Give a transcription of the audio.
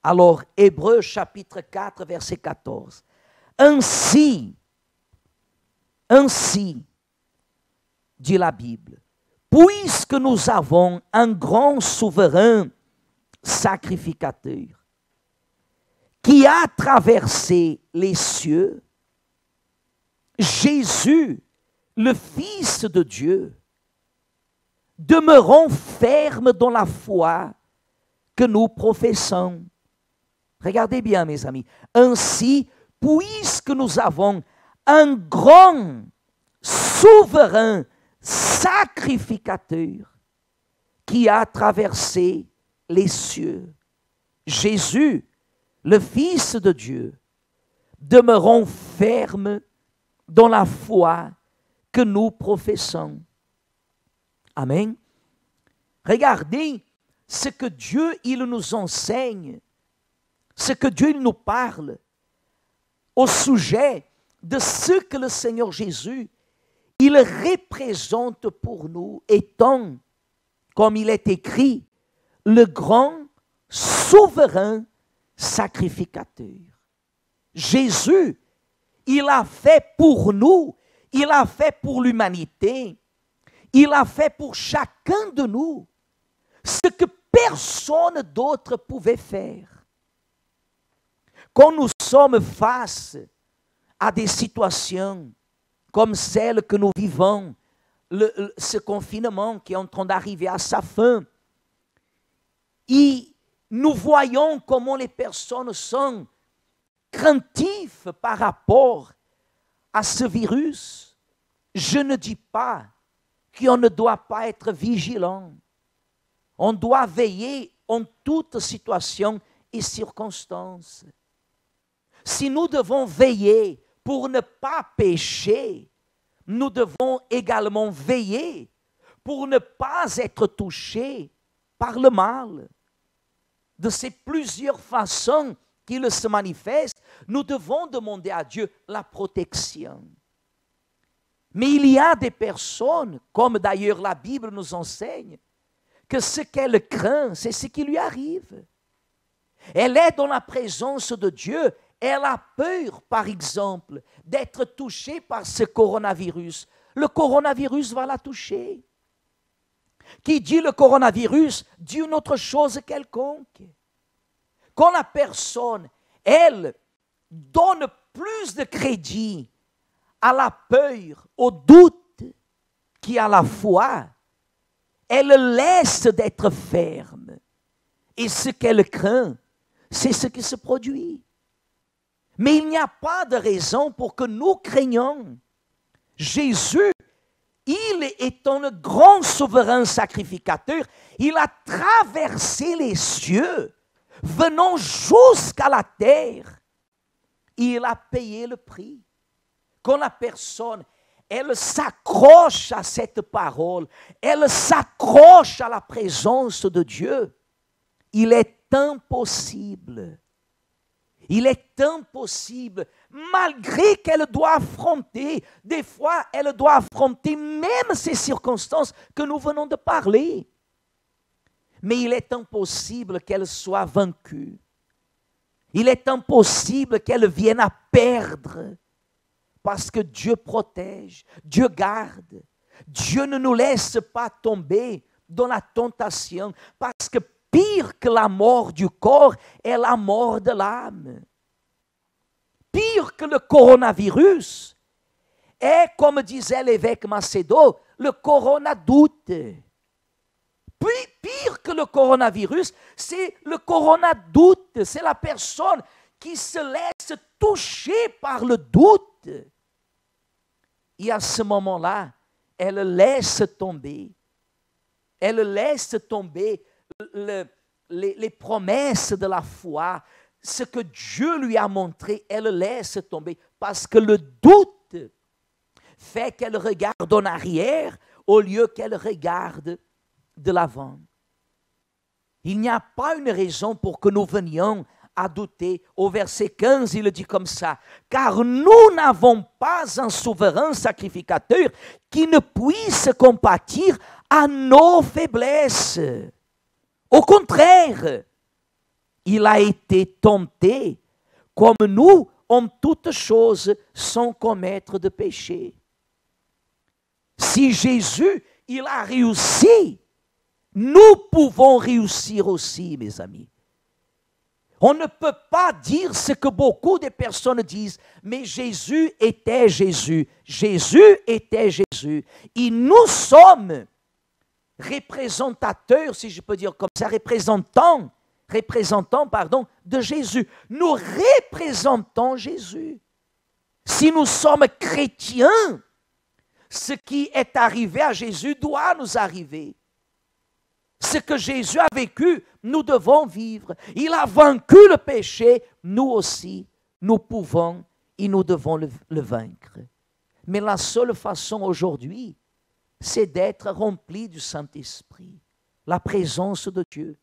Alors, Hébreux chapitre 4, verset 14. Ainsi, dit la Bible, puisque nous avons un grand souverain sacrificateur qui a traversé les cieux, Jésus, le Fils de Dieu, demeurons fermes dans la foi que nous professons. Regardez bien, mes amis. Ainsi, puisque nous avons un grand souverain sacrificateur qui a traversé les cieux, Jésus, le Fils de Dieu, demeurons fermes dans la foi que nous professons. Amen. Regardez ce que Dieu, il nous enseigne, ce que Dieu il nous parle au sujet de ce que le Seigneur Jésus, il représente pour nous, étant, comme il est écrit, le grand souverain sacrificateur. Jésus, il a fait pour nous, il a fait pour l'humanité, il a fait pour chacun de nous ce que personne d'autre pouvait faire. Quand nous sommes face à des situations comme celle que nous vivons, ce confinement qui est en train d'arriver à sa fin, et nous voyons comment les personnes sont craintives par rapport à ce virus. Je ne dis pas qu'on ne doit pas être vigilant. On doit veiller en toute situation et circonstance. Si nous devons veiller pour ne pas pécher, nous devons également veiller pour ne pas être touchés par le mal. De ces plusieurs façons qu'il se manifeste, nous devons demander à Dieu la protection. Mais il y a des personnes, comme d'ailleurs la Bible nous enseigne, que ce qu'elle craint, c'est ce qui lui arrive. Elle est dans la présence de Dieu, elle a peur, par exemple, d'être touchée par ce coronavirus. Le coronavirus va la toucher. Qui dit le coronavirus dit une autre chose quelconque. Quand la personne, elle, donne plus de crédit à la peur, au doute, qu'à la foi, elle laisse d'être ferme. Et ce qu'elle craint, c'est ce qui se produit. Mais il n'y a pas de raison pour que nous craignions. Jésus, il étant le grand souverain sacrificateur, il a traversé les cieux, venant jusqu'à la terre. Il a payé le prix. Quand la personne, elle s'accroche à cette parole, elle s'accroche à la présence de Dieu, il est impossible, malgré qu'elle doit affronter, des fois elle doit affronter même ces circonstances que nous venons de parler. Mais il est impossible qu'elle soit vaincue. Il est impossible qu'elle vienne à perdre. Parce que Dieu protège, Dieu garde. Dieu ne nous laisse pas tomber dans la tentation. Parce que pire que la mort du corps est la mort de l'âme. Pire que le coronavirus est, comme disait l'évêque Macedo, le coronadoute. Puis, pire que le coronavirus, c'est le coronadoute. C'est la personne qui se laisse toucher par le doute. Et à ce moment-là, elle laisse tomber les promesses de la foi, ce que Dieu lui a montré, elle laisse tomber parce que le doute fait qu'elle regarde en arrière au lieu qu'elle regarde de l'avant. Il n'y a pas une raison pour que nous venions à douter. Au verset 15, il dit comme ça, « Car nous n'avons pas un souverain sacrificateur qui ne puisse compatir à nos faiblesses. Au contraire, il a été tenté comme nous en toutes choses sans commettre de péché. Si Jésus, il a réussi, nous pouvons réussir aussi, mes amis. On ne peut pas dire ce que beaucoup de personnes disent, mais Jésus était Jésus. Jésus était Jésus. Et nous sommes représentateurs, si je peux dire comme ça, représentants, de Jésus. Nous représentons Jésus. Si nous sommes chrétiens, ce qui est arrivé à Jésus doit nous arriver. Ce que Jésus a vécu, nous devons vivre. Il a vaincu le péché, nous aussi, nous pouvons et nous devons le vaincre. Mais la seule façon aujourd'hui, c'est d'être rempli du Saint-Esprit, la présence de Dieu.